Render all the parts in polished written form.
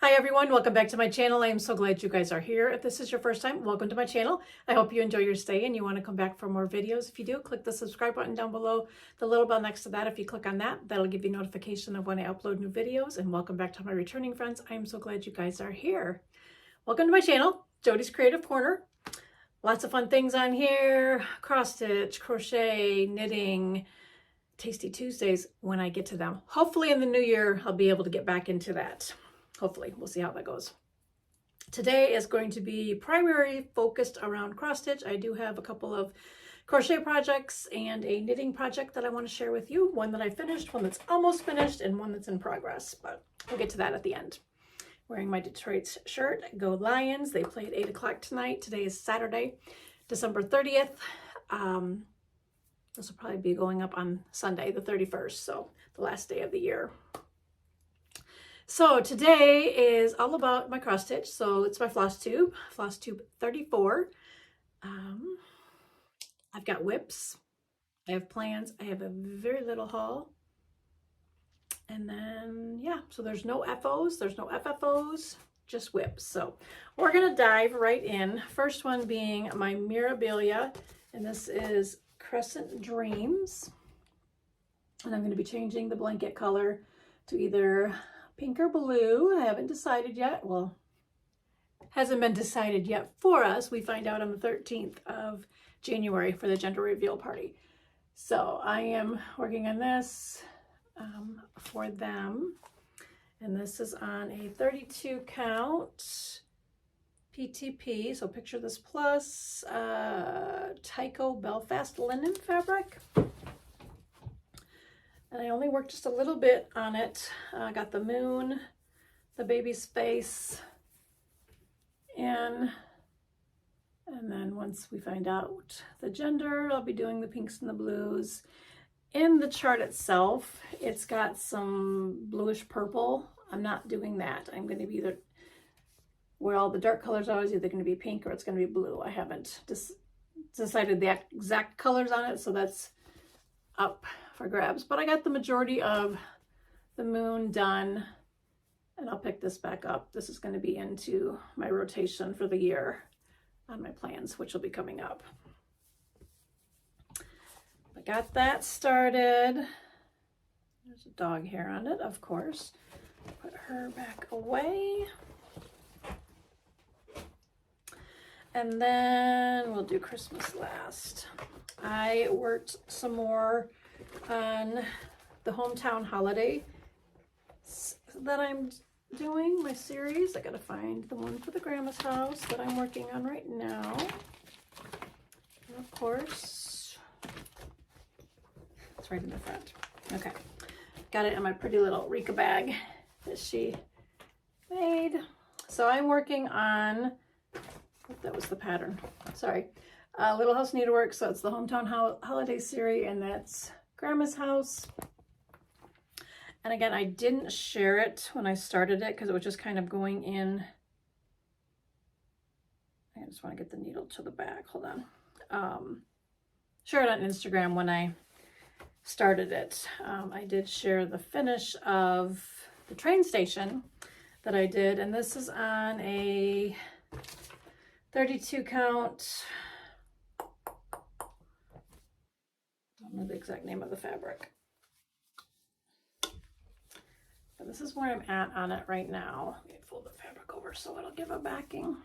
Hi everyone, welcome back to my channel. I am so glad you guys are here. If this is your first time, welcome to my channel. I hope you enjoy your stay and you want to come back for more videos. If you do, click the subscribe button down below, the little bell next to that. If you click on that, that'll give you notification of when I upload new videos. And welcome back to my returning friends. I am so glad you guys are here. Welcome to my channel, Jodi's Creative Corner. Lots of fun things on here: cross stitch, crochet, knitting, Tasty Tuesdays when I get to them. Hopefully in the new year, I'll be able to get back into that. Hopefully, we'll see how that goes. Today is going to be primarily focused around cross stitch. I do have a couple of crochet projects and a knitting project that I want to share with you. One that I finished, one that's almost finished, and one that's in progress, but we'll get to that at the end. Wearing my Detroit shirt, Go Lions. They play at 8 o'clock tonight. Today is Saturday, December 30th. This will probably be going up on Sunday, the 31st, so the last day of the year. So today is all about my cross stitch. So it's my Flosstube 34. I've got whips. I have plans. I have a very little haul. And then, yeah, so there's no FOs. There's no FFOs, just whips. So we're going to dive right in. First one being my Mirabilia. And this is Crescent Dreams. And I'm going to be changing the blanket color to either pink or blue. I haven't decided yet. Well, hasn't been decided yet for us. We find out on the 13th of January for the gender reveal party. So I am working on this for them. And this is on a 32 count PTP. So picture this plus Tyco Belfast linen fabric. And I only worked just a little bit on it. I got the moon, the baby's face, and then once we find out the gender, I'll be doing the pinks and the blues. In the chart itself, it's got some bluish purple. I'm not doing that. I'm going to be either, where all the dark colors are, is either going to be pink or it's going to be blue. I haven't decided the exact colors on it, so that's up for grabs, but I got the majority of the moon done, and I'll pick this back up. This is going to be into my rotation for the year on my plans, which will be coming up. I got that started. There's a dog hair on it, of course. Put her back away. And then we'll do Christmas last. I worked some more on the hometown holiday that I'm doing, my series. I gotta find the one for the grandma's house that I'm working on right now. And of course, it's right in the front. Okay, got it in my pretty little Rika bag that she made. So I'm working on, that was the pattern, sorry. Little House Needlework, so it's the Hometown Holiday Series, and that's Grandma's house. And again, I didn't share it when I started it because it was just kind of going in. I just want to get the needle to the back. Hold on. Share it on Instagram when I started it. I did share the finish of the train station that I did, and this is on a 32 count. I don't know the exact name of the fabric, but this is where I'm at on it right now. Let me fold the fabric over so it'll give a backing.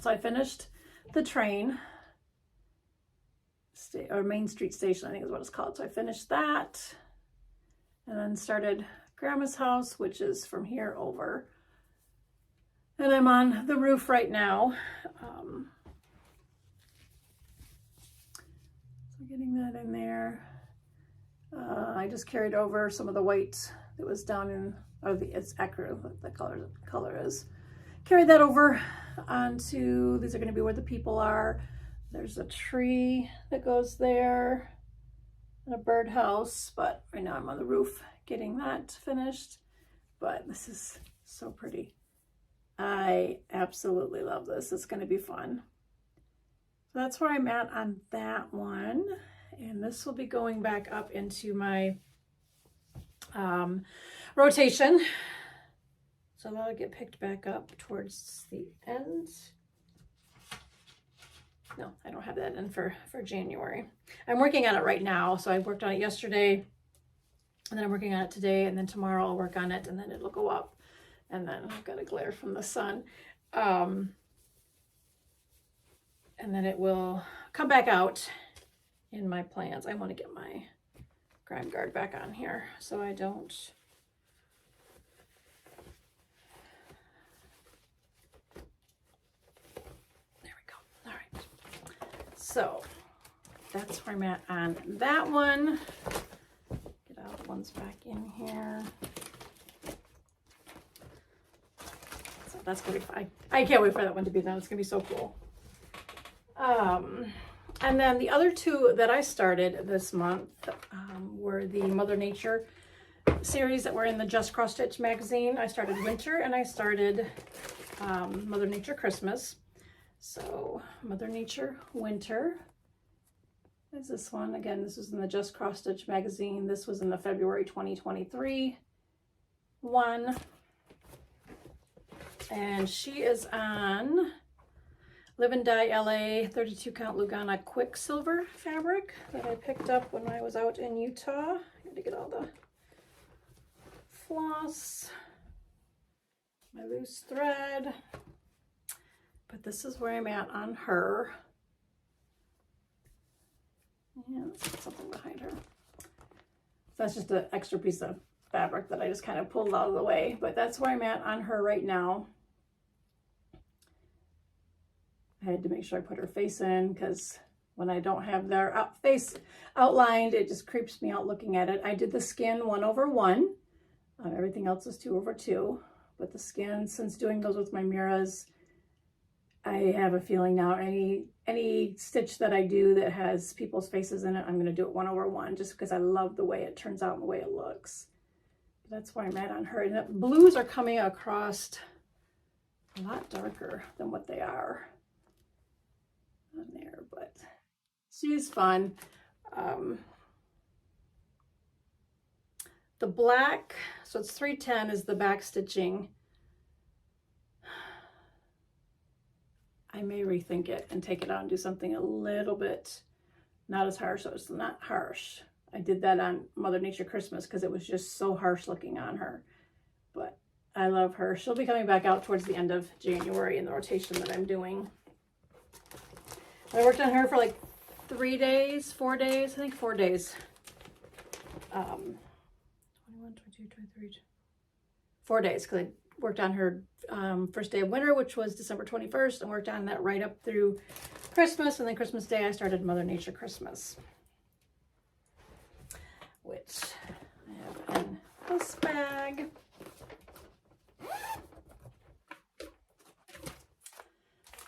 So I finished the train, or Main Street Station, I think is what it's called. So I finished that and then started Grandma's house, which is from here over. And I'm on the roof right now. Getting that in there. I just carried over some of the white that was down in, or it's ecru, what the color is. Carried that over onto, these are going to be where the people are. There's a tree that goes there and a birdhouse, but right now I'm on the roof getting that finished. But this is so pretty. I absolutely love this. It's going to be fun. So that's where I'm at on that one. And this will be going back up into my rotation. So that'll get picked back up towards the end. No, I don't have that in for January. I'm working on it right now. So I worked on it yesterday, and then I'm working on it today, and then tomorrow I'll work on it, and then it'll go up. And then I've got a glare from the sun. And then it will come back out in my plans. I want to get my grime guard back on here so I don't... So that's where I'm at on that one. Get all the ones back in here. So that's gonna be fine. I can't wait for that one to be done. It's gonna be so cool. And then the other two that I started this month were the Mother Nature series that were in the Just Cross Stitch magazine. I started Winter and I started Mother Nature Christmas. So Mother Nature Winter is this one. Again, this was in the Just Cross Stitch magazine. This was in the February 2023 one. And she is on Live and Dye LA 32 count Lugana Quicksilver fabric that I picked up when I was out in Utah. I had to get all the floss, my loose thread. But this is where I'm at on her. Yeah, let's put something behind her. That's just an extra piece of fabric that I just kind of pulled out of the way. But that's where I'm at on her right now. I had to make sure I put her face in because when I don't have their face outlined, it just creeps me out looking at it. I did the skin 1/1. Everything else is 2/2. But the skin, since doing those with my Miras, I have a feeling now any stitch that I do that has people's faces in it, I'm going to do it 1/1 just because I love the way it turns out and the way it looks. That's where I'm at on her. And the blues are coming across a lot darker than what they are on there, but she's fun. The black, so it's 310 is the back stitching. I may rethink it and take it out and do something a little bit not as harsh, so it's not harsh. I did that on Mother Nature Christmas because it was just so harsh looking on her. But I love her. She'll be coming back out towards the end of January in the rotation that I'm doing. I worked on her for like 3 days, 4 days, I think 4 days. 21, 22, 23, 4 days because I worked on her first day of winter, which was December 21st, and worked on that right up through Christmas. And then Christmas Day, I started Mother Nature Christmas, which I have in this bag.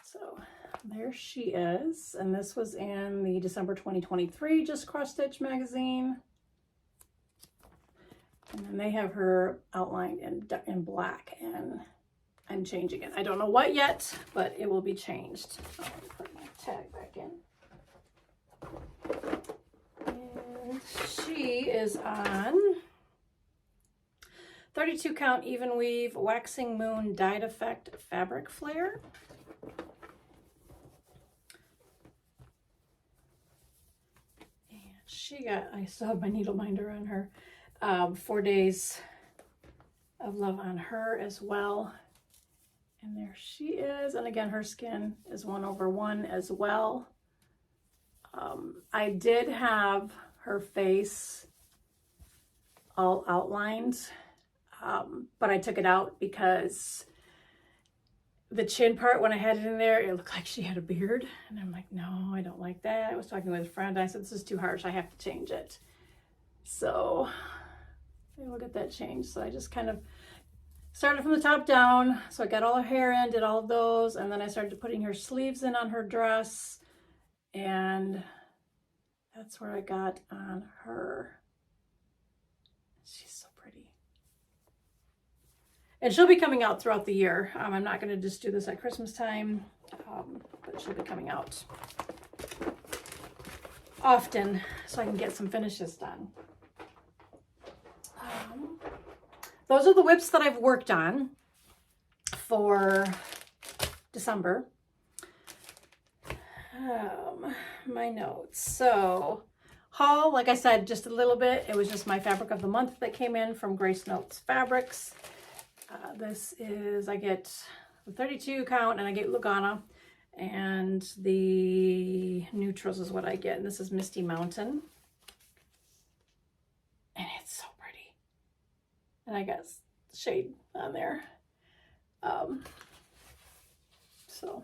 So there she is. And this was in the December 2023 Just Cross Stitch magazine. And then they have her outlined in black, and I'm changing it. I don't know what yet, but it will be changed. I'll put my tag back in. And she is on 32 count even weave waxing moon dyed effect fabric flare. And she got, I still have my needle minder on her. 4 days of love on her as well. And there she is. And again, her skin is 1/1 as well. I did have her face all outlined, but I took it out because the chin part, when I had it in there, it looked like she had a beard. And I'm like, no, I don't like that. I was talking with a friend. I said, this is too harsh. I have to change it. So we'll get that changed. So I just kind of started from the top down. So I got all her hair in, did all of those, and then I started putting her sleeves in on her dress, and that's where I got on her. She's so pretty. And she'll be coming out throughout the year. I'm not going to just do this at Christmas time, but she'll be coming out often so I can get some finishes done. Those are the whips that I've worked on. for December. My notes. So haul, like I said, just a little bit. It was just my fabric of the month that came in from Grace Notes Fabrics. This is, I get the 32 count and I get Lugana, and the neutrals is what I get. And this is Misty Mountain. And it's so pretty. And I got shade on there. So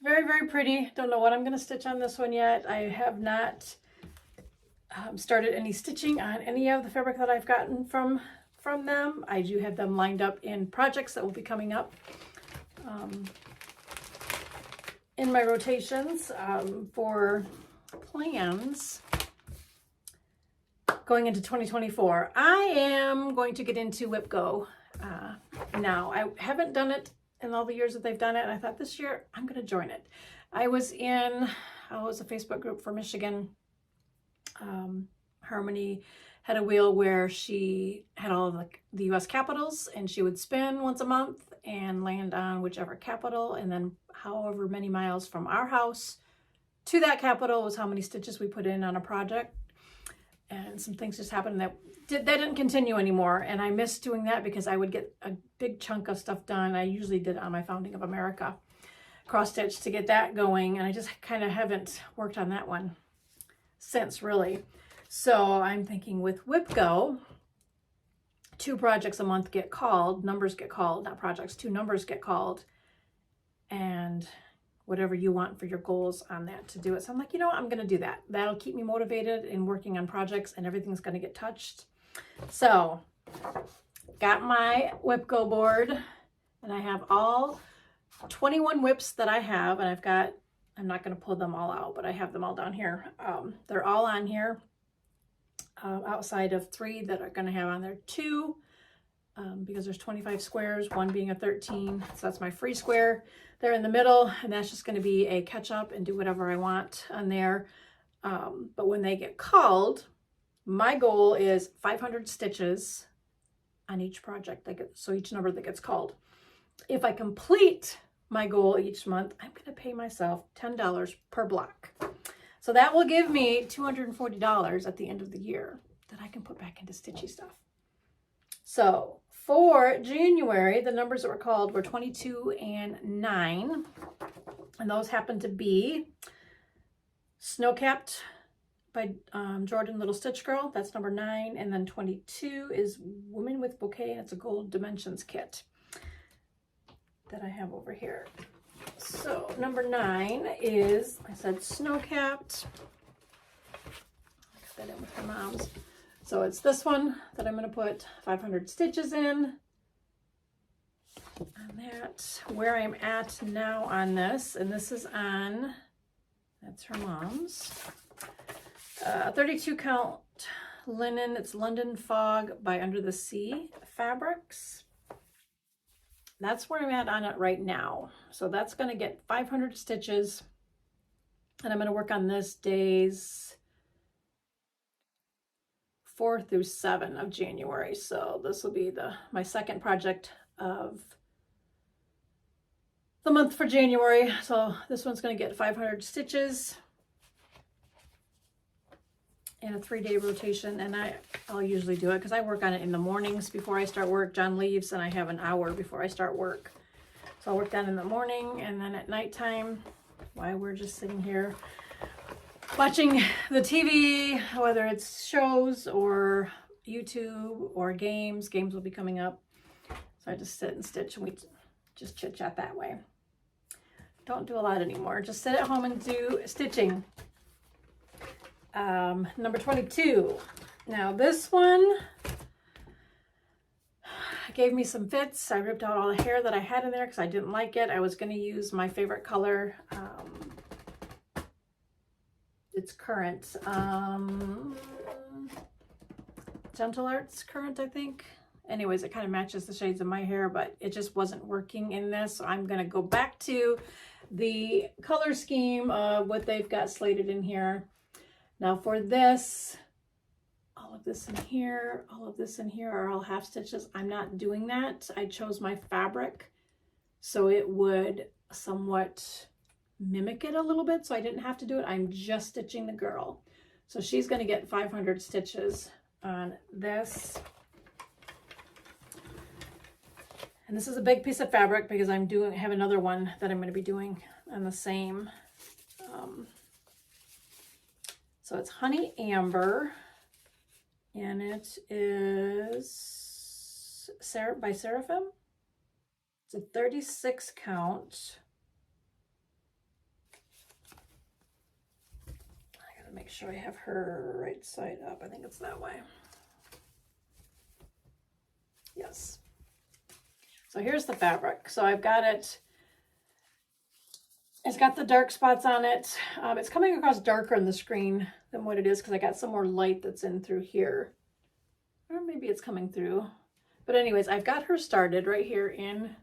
very, very pretty. Don't know what I'm going to stitch on this one yet. I have not started any stitching on any of the fabric that I've gotten from them. I do have them lined up in projects that will be coming up in my rotations for plans going into 2024. I am going to get into WIPGO now. I haven't done it in all the years that they've done it, and I thought this year I'm going to join it. I was in, it was a Facebook group for Michigan. Harmony had a wheel where she had all of the U.S. capitals, and she would spin once a month and land on whichever capital, and then however many miles from our house to that capital was how many stitches we put in on a project. And some things just happened that didn't continue anymore, and I missed doing that because I would get a big chunk of stuff done. I usually did on my Founding of America cross stitch to get that going, and I just kind of haven't worked on that one since, really. So I'm thinking with WIPGO, 2 projects a month get called, numbers get called, not projects, 2 numbers get called, and whatever you want for your goals on that to do it. So I'm like, you know what, I'm going to do that. That'll keep me motivated in working on projects, and everything's going to get touched. So got my WIPGO board, and I have all 21 whips that I have, and I'm not going to pull them all out, but I have them all down here. They're all on here outside of 3 that are going to have on there 2 because there's 25 squares, 1 being a 13. So that's my free square. They're in the middle, and that's just going to be a catch up and do whatever I want on there. But when they get called, my goal is 500 stitches on each project. So each number that gets called. If I complete my goal each month, I'm going to pay myself $10 per block. So that will give me $240 at the end of the year that I can put back into stitchy stuff. So for January, the numbers that were called were 22 and 9. And those happen to be Snowcapped by Jordan Little Stitch Girl. That's number 9. And then 22 is Women with Bouquet, and it's a gold dimensions kit that I have over here. So number 9 is, I said Snowcapped. I got that in with my mom's. So it's this one that I'm going to put 500 stitches in. And that's where I'm at now on this. And this is on, that's her mom's. 32 count linen. It's London Fog by Under the Sea Fabrics. That's where I'm at on it right now. So that's going to get 500 stitches. And I'm going to work on this days 4 through 7 of January. So this will be my second project of the month for January. So this one's going to get 500 stitches in a 3-day rotation. And I'll usually do it because I work on it in the mornings before I start work. John leaves and I have an hour before I start work. So I'll work that in the morning, and then at nighttime, while we're just sitting here watching the TV, whether it's shows or YouTube or games will be coming up. So I just sit and stitch, and we just chit chat that way. Don't do a lot anymore. Just sit at home and do stitching. Number 22. Now this one gave me some fits. I ripped out all the hair that I had in there because I didn't like it. I was going to use my favorite color. It's Current. Gentle Arts Current, I think. Anyways, it kind of matches the shades of my hair, but it just wasn't working in this. So I'm going to go back to the color scheme of what they've got slated in here. Now for this, all of this in here, all of this in here are all half stitches. I'm not doing that. I chose my fabric so it would somewhat mimic it a little bit, so I didn't have to do it. I'm just stitching the girl. So she's going to get 500 stitches on this. And this is a big piece of fabric because have another one that I'm going to be doing on the same. So it's Honey Amber, and it is by Seraphim. It's a 36 count. I gotta make sure I have her right side up. I think it's that way. Yes. So here's the fabric. So I've got it. It's got the dark spots on it. It's coming across darker on the screen than what it is because I got some more light that's in through here. Or maybe it's coming through. But anyways, I've got her started right here in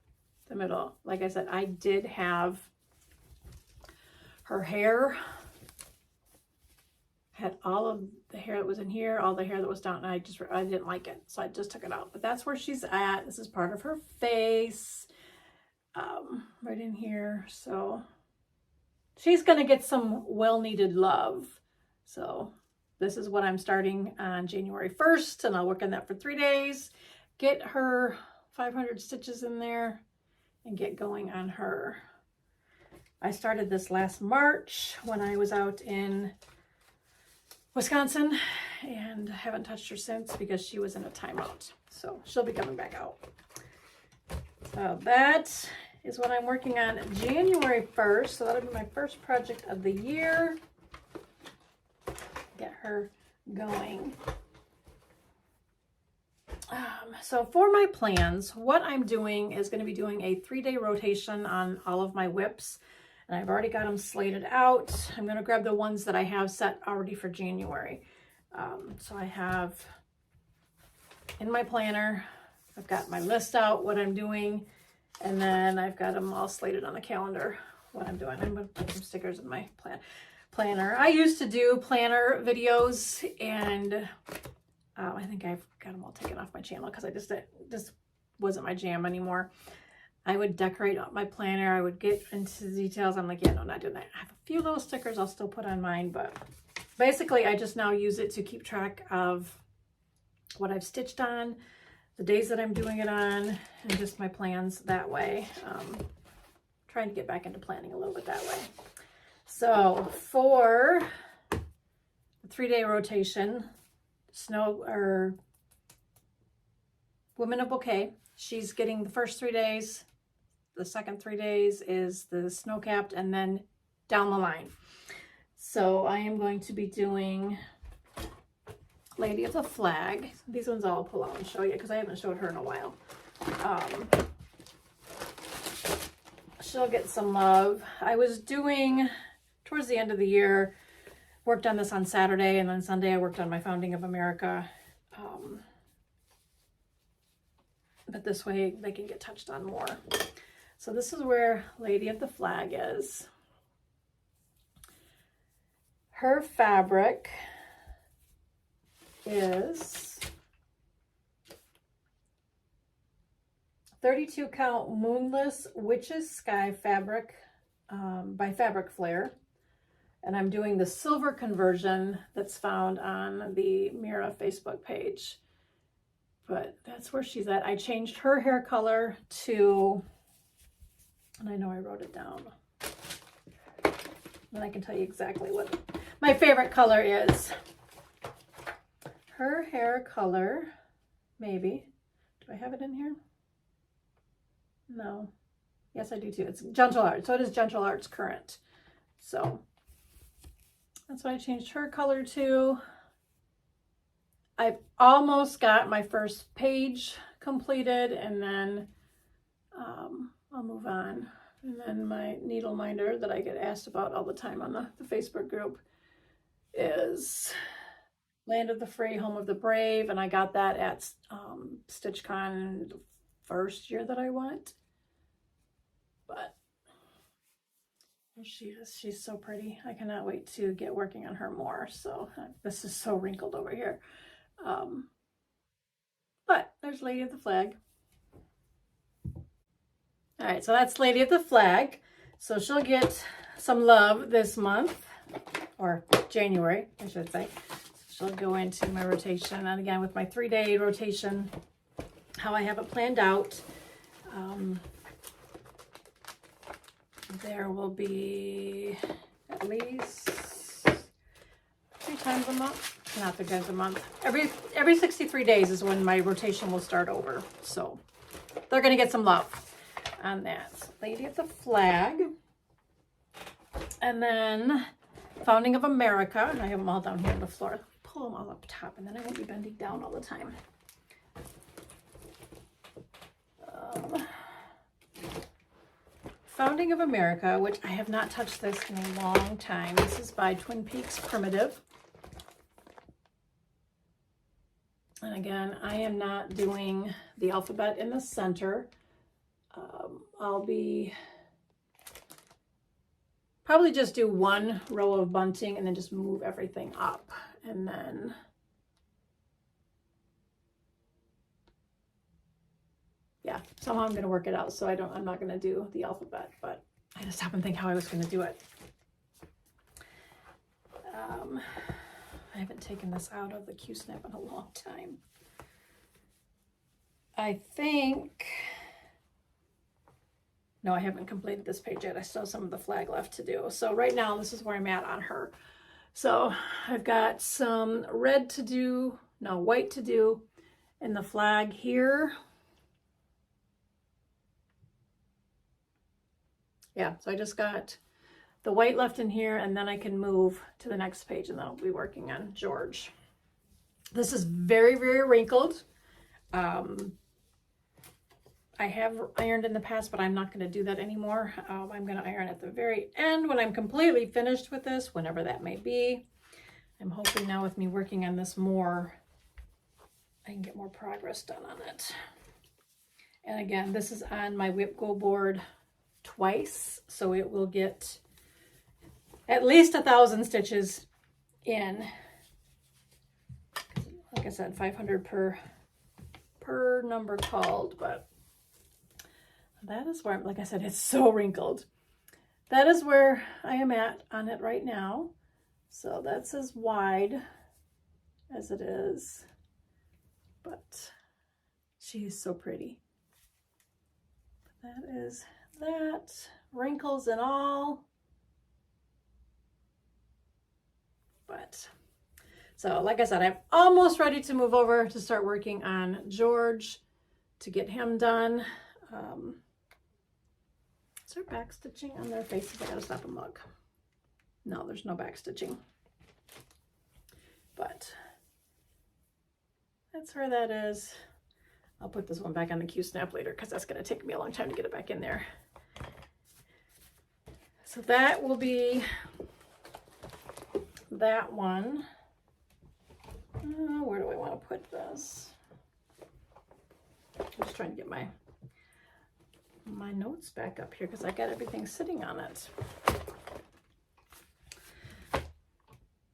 the middle. Like I said, I did have her hair. Had all of the hair that was in here, all the hair that was down, and I didn't like it. So I just took it out. But that's where she's at. This is part of her face. Right in here. So she's going to get some well-needed love. So this is what I'm starting on January 1st, and I'll work on that for 3 days. Get her 500 stitches in there and get going on her. I started this last March when I was out in Wisconsin, and haven't touched her since because she was in a timeout. So she'll be coming back out. So that is what I'm working on January 1st. So that'll be my first project of the year. Get her going. So for my plans, what I'm doing is going to be doing a 3-day rotation on all of my whips. And I've already got them slated out. I'm going to grab the ones that I have set already for January. So I have in my planner, I've got my list out, what I'm doing. And then I've got them all slated on the calendar, what I'm doing. I'm going to put some stickers in my planner. I used to do planner videos, and I think I've got them all taken off my channel because I just wasn't my jam anymore. I would decorate up my planner. I would get into the details. I'm like, yeah, no, not doing that. I have a few little stickers I'll still put on mine, but basically I just now use it to keep track of what I've stitched on, the days that I'm doing it on, and just my plans that way. Trying to get back into planning a little bit that way. So for the 3-day rotation, Women of Bouquet, she's getting the first 3 days. The second 3 days is the snow-capped, and then down the line. So I am going to be doing Lady of the Flag. These ones I'll pull out and show you because I haven't showed her in a while. She'll get some love. I was doing, towards the end of the year, worked on this on Saturday, and then Sunday I worked on my Founding of America. But this way they can get touched on more. So this is where Lady of the Flag is. Her fabric is 32 count Moonless Witch's Sky fabric by Fabric Flare. And I'm doing the silver conversion that's found on the Mira Facebook page. But that's where she's at. I changed her hair color to, and I know I wrote it down, and I can tell you exactly what my favorite color is. Her hair color, maybe. Do I have it in here? No. Yes, I do too. It's Gentle Arts. So it is Gentle Arts Current. So that's what I changed her color to. I've almost got my first page completed, and then I'll move on. And then my needle minder that I get asked about all the time on the Facebook group is Land of the Free, Home of the Brave, and I got that at StitchCon the first year that I went. But there she is. She's so pretty. I cannot wait to get working on her more. So this is so wrinkled over here. But there's Lady of the Flag. All right, so that's Lady of the Flag. So she'll get some love this month, or January, I should say. She'll go into my rotation. And again, with my 3-day rotation, how I have it planned out, there will be at least 3 times a month. Not 3 times a month. Every 63 days is when my rotation will start over. So they're going to get some love on that. Lady of the Flag. And then Founding of America. And I have them all down here on the floor. Let me pull them all up top, and then I won't be bending down all the time. Founding of America, which I have not touched this in a long time. This is by Twin Peaks Primitive. And again, I am not doing the alphabet in the center. I'll be probably just do 1 row of bunting and then just move everything up. And then yeah, somehow I'm going to work it out. So I'm not going to do the alphabet, but I had to stop and think how I was going to do it. I haven't taken this out of the Q-snap in a long time. I think, no, I haven't completed this page yet. I still have some of the flag left to do. So right now, this is where I'm at on her. So I've got some red to do, no, white to do in the flag here. Yeah, so I just got the white left in here, and then I can move to the next page, and then I'll be working on George. This is very, very wrinkled. I have ironed in the past, but I'm not going to do that anymore. I'm going to iron at the very end when I'm completely finished with this, whenever that may be. I'm hoping now with me working on this more, I can get more progress done on it. And again, this is on my WIPGO board twice, so it will get at least 1,000 stitches in. Like I said, 500 per number called, but that is where, like I said, it's so wrinkled. That is where I am at on it right now. So that's as wide as it is, but she's so pretty. That is that, wrinkles and all. But so like I said, I'm almost ready to move over to start working on George to get him done. Is there back stitching on their faces? I gotta stop and look. No, there's no back stitching. But that's where that is. I'll put this one back on the Q-snap later because that's going to take me a long time to get it back in there. So that will be that one. Where do I want to put this? I'm just trying to get my notes back up here because I got everything sitting on it.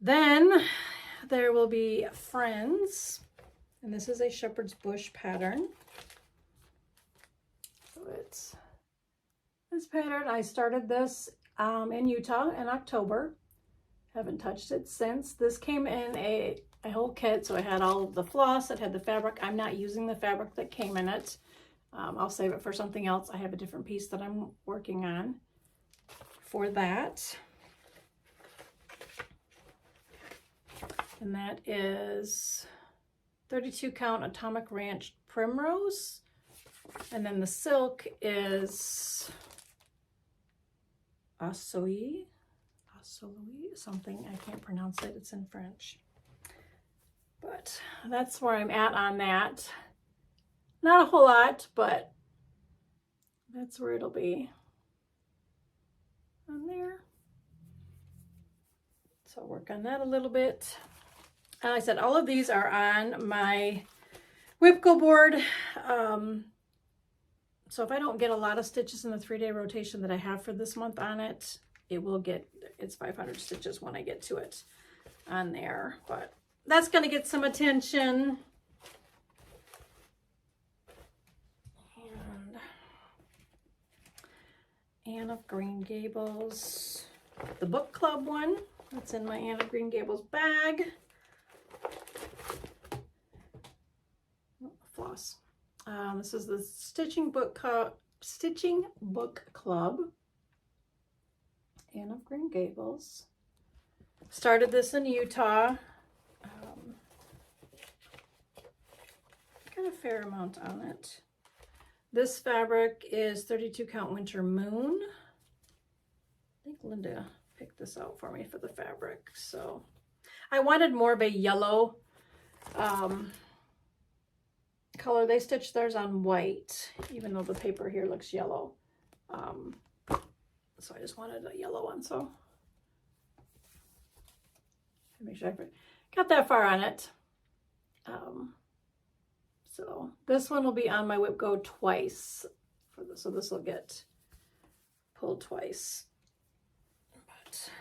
Then there will be Friends, and this is a shepherd's bush pattern. So it's this pattern. I started this in Utah in October. Haven't touched it since. This came in a whole kit, so I had all of the floss, it had the fabric. I'm not using the fabric that came in it. I'll save it for something else. I have a different piece that I'm working on for that. And that is 32 count Atomic Ranch Primrose. And then the silk is Asoi, something, I can't pronounce it, it's in French. But that's where I'm at on that. Not a whole lot, but that's where it'll be on there. So I'll work on that a little bit. Like I said, all of these are on my WIPGO board. So if I don't get a lot of stitches in the 3-day rotation that I have for this month on it, it will get, it's 500 stitches when I get to it on there. But that's going to get some attention. And Anne of Green Gables, the book club one. That's in my Anne of Green Gables bag. Floss. This is the Stitching Book Club. Anne of Green Gables. Started this in Utah. Got a fair amount on it. This fabric is 32 count Winter Moon. I think Linda picked this out for me for the fabric. So I wanted more of a yellow color. They stitched theirs on white, even though the paper here looks yellow. So I just wanted a yellow one. So make sure I got that far on it. So this one will be on my WIPGO twice. So this will get pulled twice. But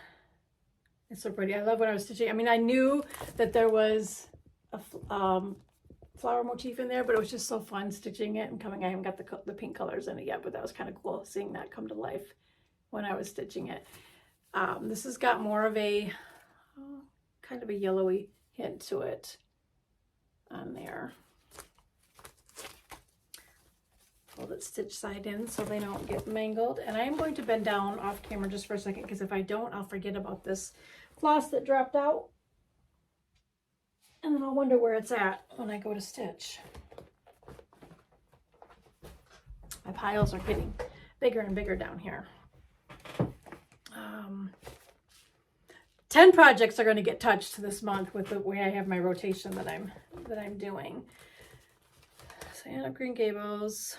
it's so pretty. I love when I was stitching. I mean, I knew that there was a flower motif in there, but it was just so fun stitching it and coming. I haven't got the pink colors in it yet, but that was kind of cool seeing that come to life when I was stitching it. This has got more of a kind of a yellowy hint to it on there. Hold it stitch side in so they don't get mangled. And I am going to bend down off camera just for a second, because if I don't, I'll forget about this floss that dropped out. And then I'll wonder where it's at when I go to stitch. My piles are getting bigger and bigger down here. 10 projects are going to get touched this month with the way I have my rotation that I'm doing. So Anne of Green Gables,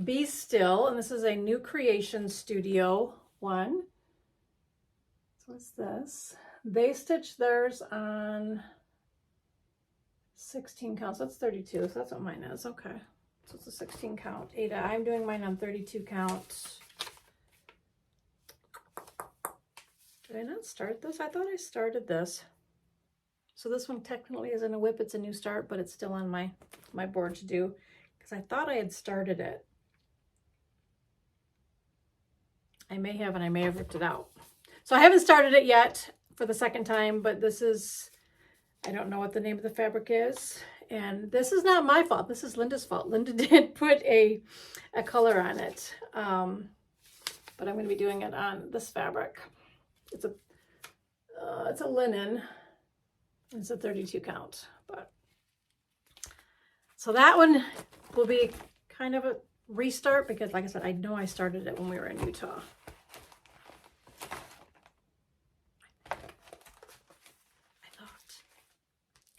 Be Still, and this is a New Creation Studio one. So what's this? They stitched theirs on 16 counts. That's 32. So that's what mine is. Okay. So it's a 16 count. Ada, I'm doing mine on 32 count. Did I not start this? I thought I started this. So this one technically isn't a WIP. It's a new start, but it's still on my board to do because I thought I had started it. I may have, and I may have ripped it out. So I haven't started it yet for the second time, but this is, I don't know what the name of the fabric is. And this is not my fault. This is Linda's fault. Linda did put a color on it. But I'm going to be doing it on this fabric. It's a linen. It's a 32 count. But so that one will be kind of a restart because, like I said, I know I started it when we were in Utah.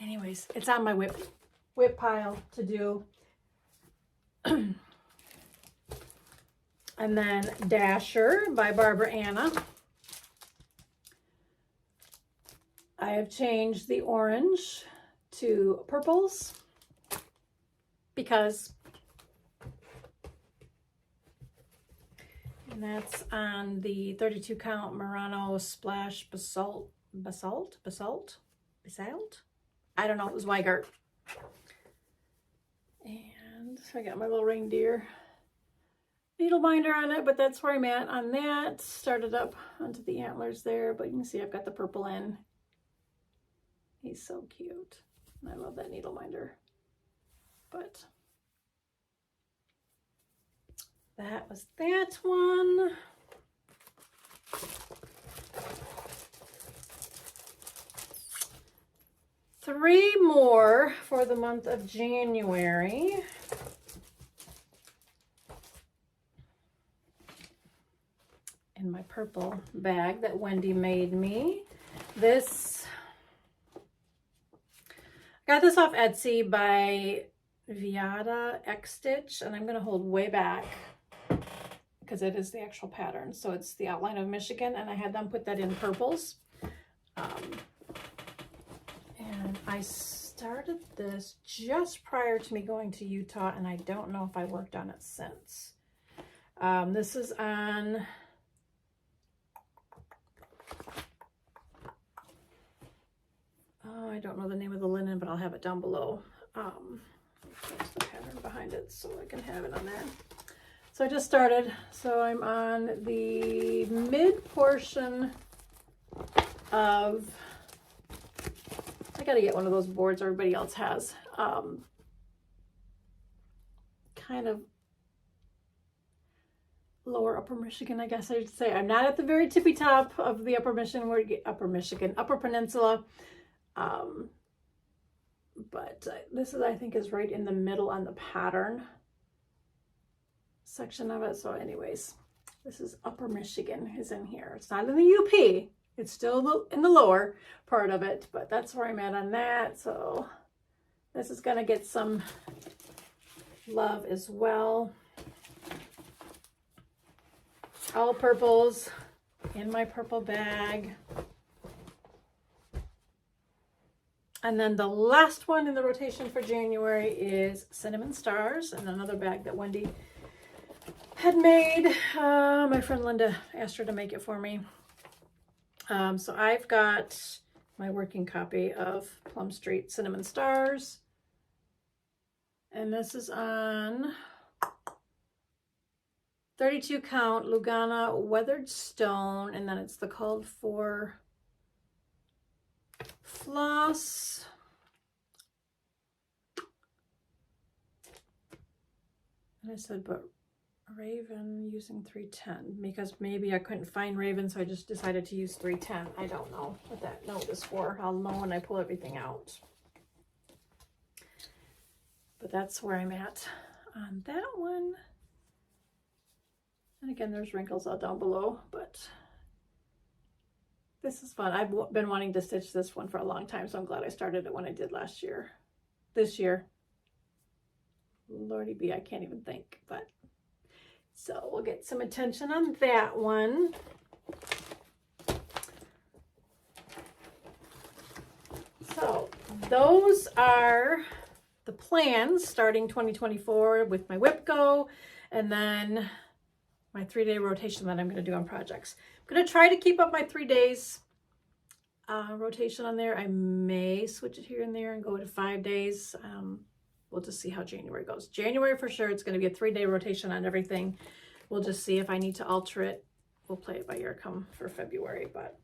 Anyways, it's on my whip pile to do. And then Dasher by Barbara Anna. I have changed the orange to purples because, and that's on the 32 count Murano Splash Basalt. I don't know, it was Weigert. And I got my little reindeer needle binder on it, but that's where I'm at on that. Started up onto the antlers there, but you can see I've got the purple in. He's so cute. And I love that needle binder. But that was that one. Three more for the month of January. In my purple bag that Wendy made me. This, I got this off Etsy by Viada X Stitch, and I'm going to hold way back because it is the actual pattern. So it's the outline of Michigan, and I had them put that in purples. And I started this just prior to me going to Utah, and I don't know if I worked on it since. This is on I don't know the name of the linen, but I'll have it down below. There's the pattern behind it so I can have it on there. So I just started, so I'm on the mid portion of, I gotta get one of those boards everybody else has, kind of lower upper Michigan, I guess I should say. I'm not at the very tippy top of the upper peninsula, but this is, I think, is right in the middle on the pattern section of it. So anyways, this is upper Michigan is in here. It's not in the UP. It's still in the lower part of it, but that's where I'm at on that. So this is gonna get some love as well. All purples in my purple bag. And then the last one in the rotation for January is Cinnamon Stars, and another bag that Wendy had made. My friend Linda asked her to make it for me. So I've got my working copy of Plum Street Cinnamon Stars. And this is on 32 count Lugana Weathered Stone, and then it's the called for floss. And I said, but Raven using 310, because maybe I couldn't find Raven, so I just decided to use 310. I don't know what that note is for. I'll know when I pull everything out. But that's where I'm at on that one. And again, there's wrinkles all down below, but this is fun. I've been wanting to stitch this one for a long time, so I'm glad I started it when I did last year. This year, Lordy B, I can't even think, but so we'll get some attention on that one. So those are the plans starting 2024 with my WIPGO, and then my 3-day rotation that I'm going to do on projects. I'm going to try to keep up my 3 days rotation on there. I may switch it here and there and go to 5 days. We'll just see how January goes. January for sure, it's going to be a 3-day rotation on everything. We'll just see if I need to alter it. We'll play it by ear come for February, but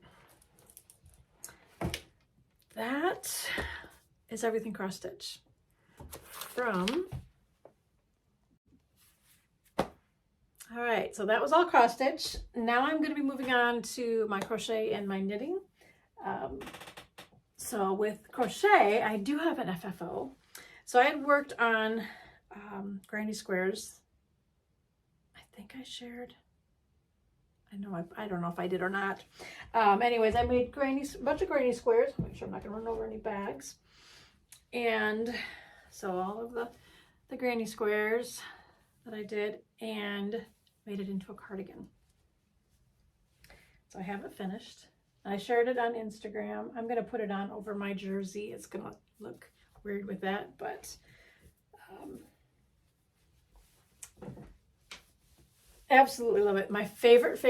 that is everything cross stitch from. All right, so that was all cross stitch. Now I'm going to be moving on to my crochet and my knitting. So with crochet, I do have an FFO. So I had worked on granny squares. I think I shared. I don't know if I did or not. Anyways, I made a bunch of granny squares. Make sure I'm not going to run over any bags. And so all of the granny squares that I did, and made it into a cardigan. So I have it finished. I shared it on Instagram. I'm going to put it on over my jersey. It's going to look weird with that, but absolutely love it. My favorite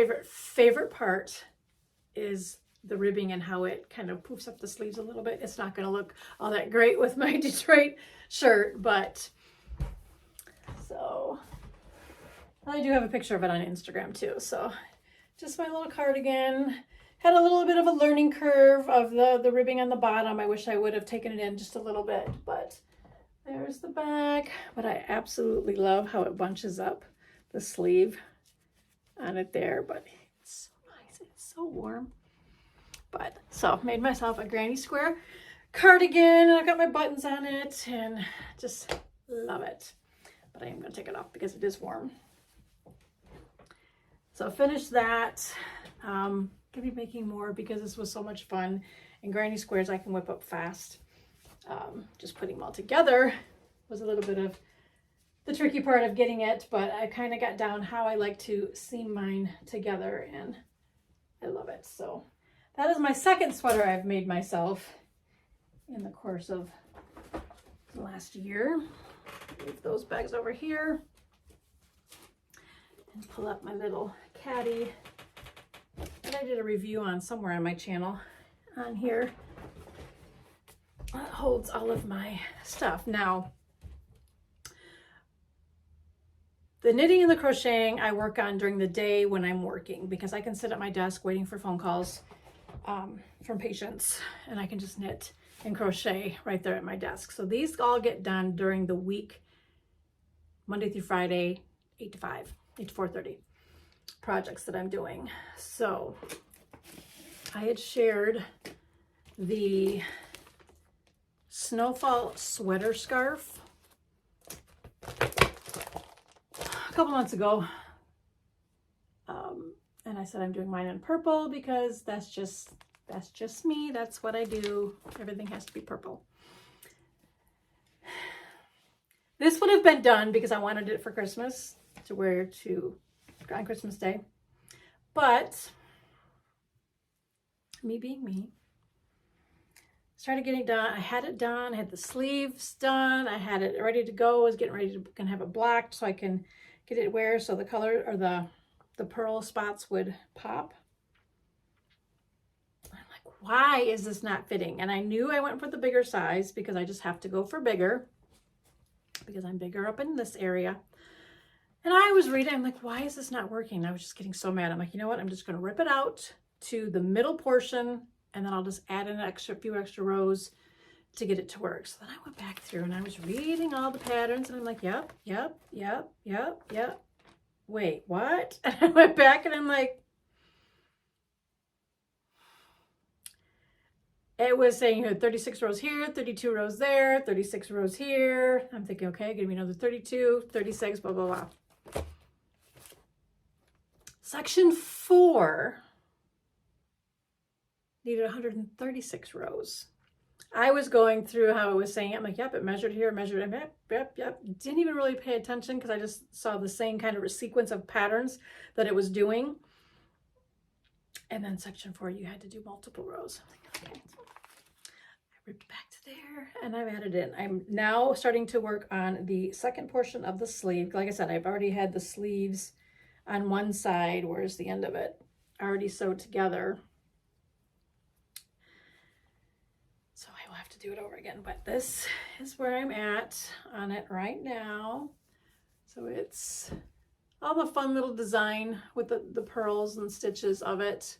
part is the ribbing and how it kind of poofs up the sleeves a little bit. It's not going to look all that great with my Detroit shirt, but so I do have a picture of it on Instagram too. So just my little cardigan. Had a little bit of a learning curve of the ribbing on the bottom. I wish I would have taken it in just a little bit, but there's the back. But I absolutely love how it bunches up the sleeve on it there, but it's so nice. It's so warm. But so made myself a granny square cardigan, and I've got my buttons on it and just love it. But I am going to take it off because it is warm. So finished that. Gonna be making more because this was so much fun, and granny squares I can whip up fast. Just putting them all together was a little bit of the tricky part of getting it, but I kind of got down how I like to seam mine together, and I love it. So that is my second sweater I've made myself in the course of the last year. Move those bags over here and pull up my little caddy that I did a review on somewhere on my channel on here. It holds all of my stuff. Now, The knitting and the crocheting I work on during the day when I'm working, because I can sit at my desk waiting for phone calls from patients, and I can just knit and crochet right there at my desk. So these all get done during the week, Monday through Friday, 8 to 5, 8 to 4:30 projects that I'm doing. So I had shared the Snowfall sweater scarf a couple months ago, and I said I'm doing mine in purple because that's just me. That's what I do. Everything has to be purple. This would have been done because I wanted it for Christmas to wear on Christmas Day, but me being me, started getting done. I had it done. I had the sleeves done. I had it ready to go. I was getting ready to have it blacked so I can get it where so the color or the pearl spots would pop. I'm like, why is this not fitting? And I knew I went for the bigger size because I just have to go for bigger because I'm bigger up in this area. And I was reading, I'm like, why is this not working? I was just getting so mad. I'm like, you know what? I'm just going to rip it out to the middle portion, and then I'll just add in a few extra rows to get it to work. So then I went back through and I was reading all the patterns, and I'm like, yep. Wait, what? And I went back and I'm like, it was saying you had 36 rows here, 32 rows there, 36 rows here. I'm thinking, okay, give me another 32, 36, blah, blah, blah. Section 4 needed 136 rows. I was going through how it was saying, I'm like, yep, it measured here, measured, yep. Didn't even really pay attention because I just saw the same kind of sequence of patterns that it was doing. And then section 4, you had to do multiple rows. I'm like, okay. I ripped back to there and I've added in. I'm now starting to work on the second portion of the sleeve. Like I said, I've already had the sleeves on one side. Where's the end of it? Already sewed together. So I will have to do it over again, but this is where I'm at on it right now. So it's all the fun little design with the pearls and stitches of it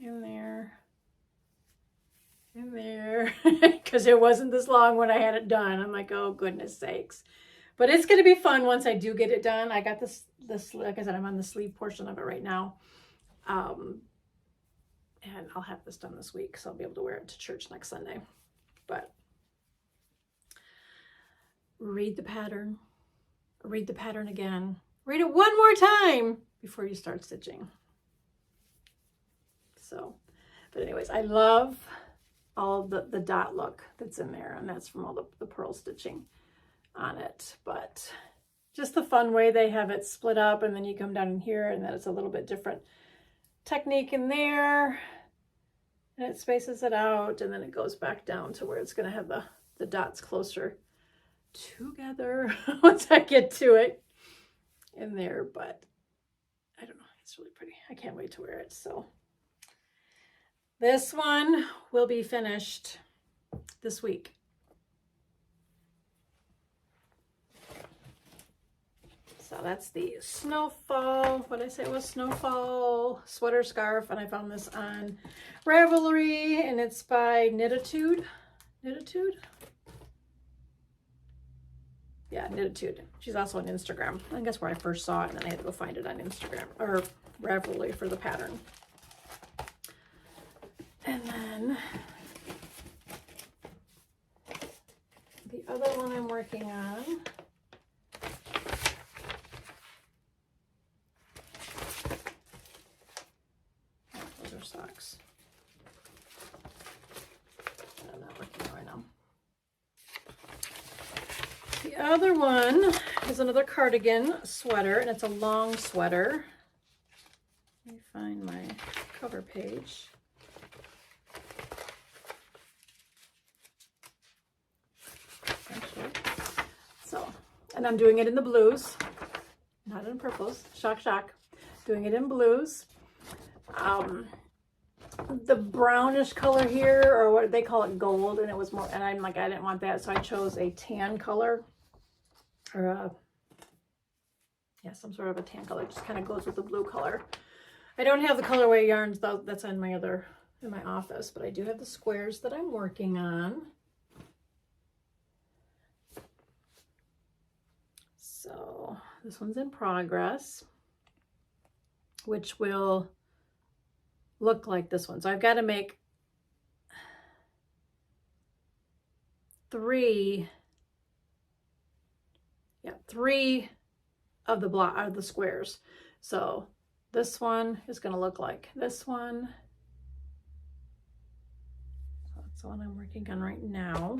in there, because it wasn't this long when I had it done. I'm like, oh goodness sakes. But it's going to be fun once I do get it done. I got this, like I said, I'm on the sleeve portion of it right now. And I'll have this done this week, so I'll be able to wear it to church next Sunday. But read the pattern again. Read it one more time before you start stitching. So, but anyways, I love all the dot look that's in there, and that's from all the pearl stitching on it. But just the fun way they have it split up, and then you come down in here, and then it's a little bit different technique in there, and it spaces it out, and then it goes back down to where it's going to have the dots closer together once I get to it in there. But I don't know, it's really pretty. I can't wait to wear it. So this one will be finished this week. So that's the Snowfall, what did I say it was? Snowfall sweater scarf. And I found this on Ravelry, and it's by Knititude. Yeah, Knititude. She's also on Instagram. I think that's where I first saw it, and then I had to go find it on Instagram or Ravelry for the pattern. And then the other one I'm working on, socks. I'm not working on right now. The other one is another cardigan sweater, and it's a long sweater. Let me find my cover page. So, and I'm doing it in the blues, not in purples. Shock. Doing it in blues. The brownish color here, or what they call it, gold, and it was more, and I'm like, I didn't want that, so I chose a tan color, or a yeah, some sort of a tan color. Just kind of goes with the blue color. I don't have the colorway yarns though. That's in my office, but I do have the squares that I'm working on. So this one's in progress, which will look like this one. So I've got to make 3 of the squares. So this one is going to look like this one. So that's the one I'm working on right now.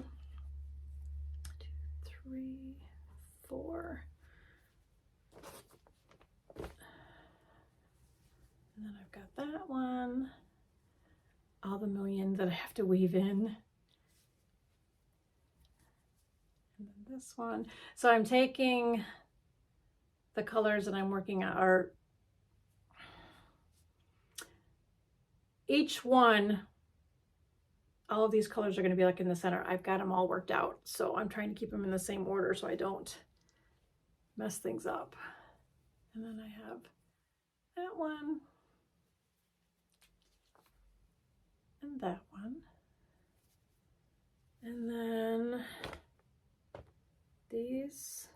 2, 3, 4. And then I've got that one. All the millions that I have to weave in. And then this one. So I'm taking the colors that I'm working on, are each one, all of these colors are going to be like in the center. I've got them all worked out. So I'm trying to keep them in the same order so I don't mess things up. And then I have that one. And that one. And then these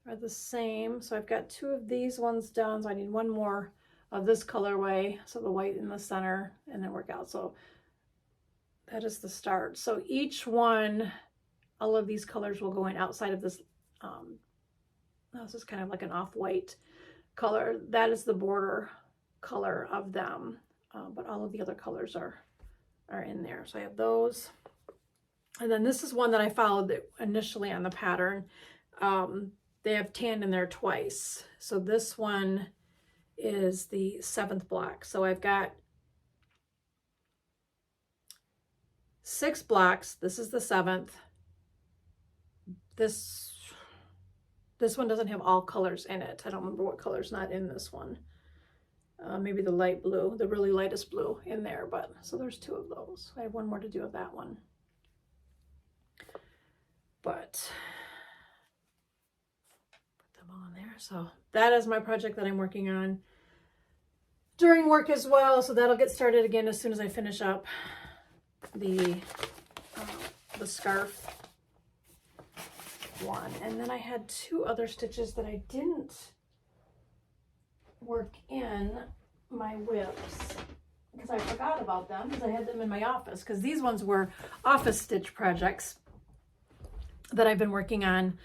are the same. So I've got 2 of these ones done. So I need 1 more of this colorway. So the white in the center and then work out. So that is the start. So each one, all of these colors will go in outside of this. This is kind of like an off-white color. That is the border color of them. But all of the other colors are in there. So I have those. And then this is one that I followed initially on the pattern. They have tanned in there twice. So this one is the 7th block. So I've got 6 blocks. This is the 7th. This one doesn't have all colors in it. I don't remember what color's not in this one. Maybe the light blue, the really lightest blue in there, but so there's 2 of those. I have 1 more to do of that one. But put them all in there. So that is my project that I'm working on during work as well. So that'll get started again as soon as I finish up the scarf one. And then I had 2 other stitches that I didn't work in my whips because I forgot about them because I had them in my office, because these ones were office stitch projects that I've been working on.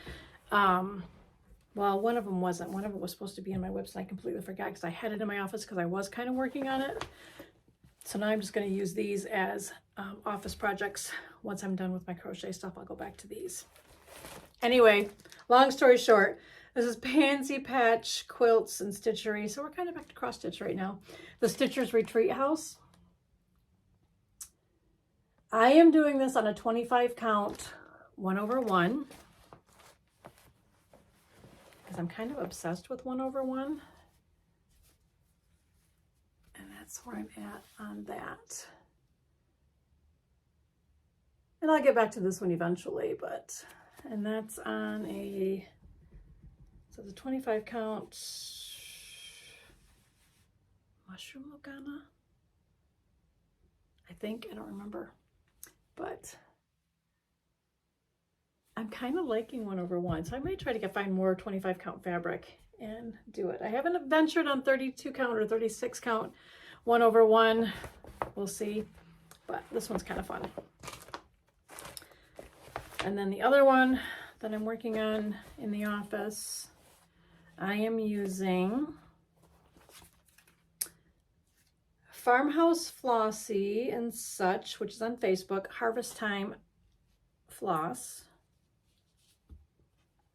Well, one of them wasn't. One of it was supposed to be in my whips and I completely forgot because I had it in my office because I was kind of working on it. So now I'm just going to use these as office projects. Once I'm done with my crochet stuff, I'll go back to these. Anyway, long story short, this is Pansy Patch Quilts and Stitchery. So we're kind of back to cross stitch right now. The Stitcher's Retreat House. I am doing this on a 25 count 1/1 because I'm kind of obsessed with 1/1. And that's where I'm at on that. And I'll get back to this one eventually, but, and that's on a, so the 25 count mushroom lugana, I think, I don't remember, but I'm kind of liking 1/1, so I might try to find more 25 count fabric and do it. I haven't ventured on 32 count or 36 count 1/1. We'll see, but this one's kind of fun. And then the other one that I'm working on in the office, I am using Farmhouse Flossie and Such, which is on Facebook, Harvest Time Floss.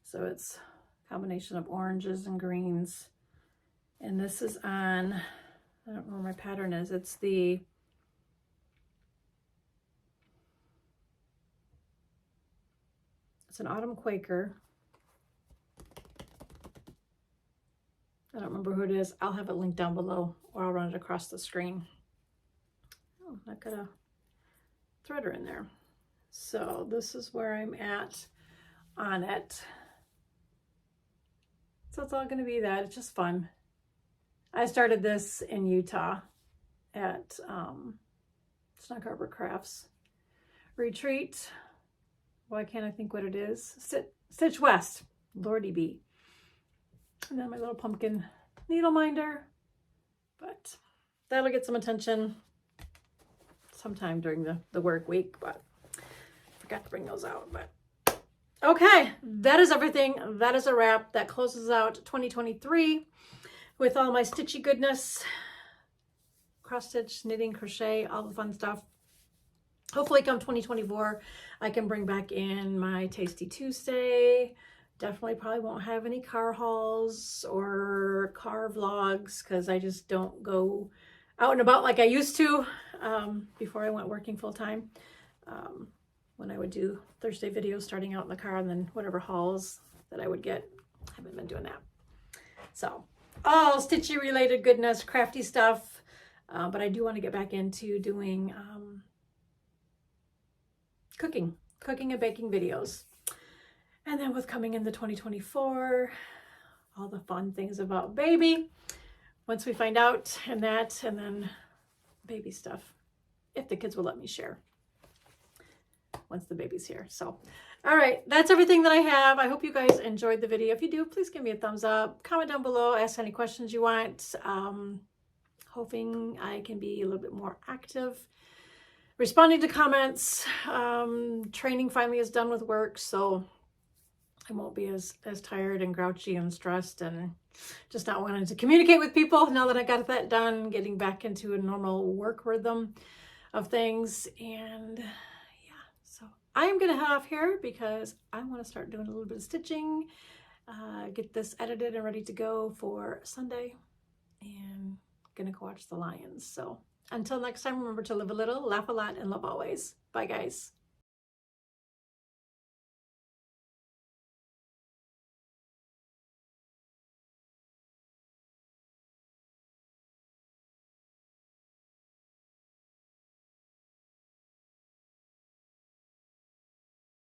So it's a combination of oranges and greens. And this is on, I don't know where my pattern is. It's an Autumn Quaker. I don't remember who it is. I'll have it linked down below or I'll run it across the screen. Oh, I've got a threader in there. So this is where I'm at on it. So it's all going to be that. It's just fun. I started this in Utah at Snug Harbor Crafts retreat. Why can't I think what it is? Stitch West, Lordy B. And then my little pumpkin needle minder. But that'll get some attention sometime during the work week, but I forgot to bring those out. But okay, that is everything. That is a wrap. That closes out 2023 with all my stitchy goodness, cross stitch, knitting, crochet, all the fun stuff. Hopefully come 2024, I can bring back in my Tasty Tuesday. Definitely probably won't have any car hauls or car vlogs because I just don't go out and about like I used to before I went working full time. When I would do Thursday videos starting out in the car and then whatever hauls that I would get. I haven't been doing that. So all stitchy related goodness, crafty stuff. But I do want to get back into doing cooking and baking videos. And then with coming into 2024, all the fun things about baby, once we find out and that, and then baby stuff, if the kids will let me share once the baby's here. So, all right, that's everything that I have. I hope you guys enjoyed the video. If you do, please give me a thumbs up, comment down below, ask any questions you want. Hoping I can be a little bit more active responding to comments. Training finally is done with work, so I won't be as tired and grouchy and stressed and just not wanting to communicate with people now that I got that done, getting back into a normal work rhythm of things. And yeah, so I am gonna head off here because I want to start doing a little bit of stitching, get this edited and ready to go for Sunday, and gonna go watch the Lions. So until next time, remember to live a little, laugh a lot, and love always. Bye guys.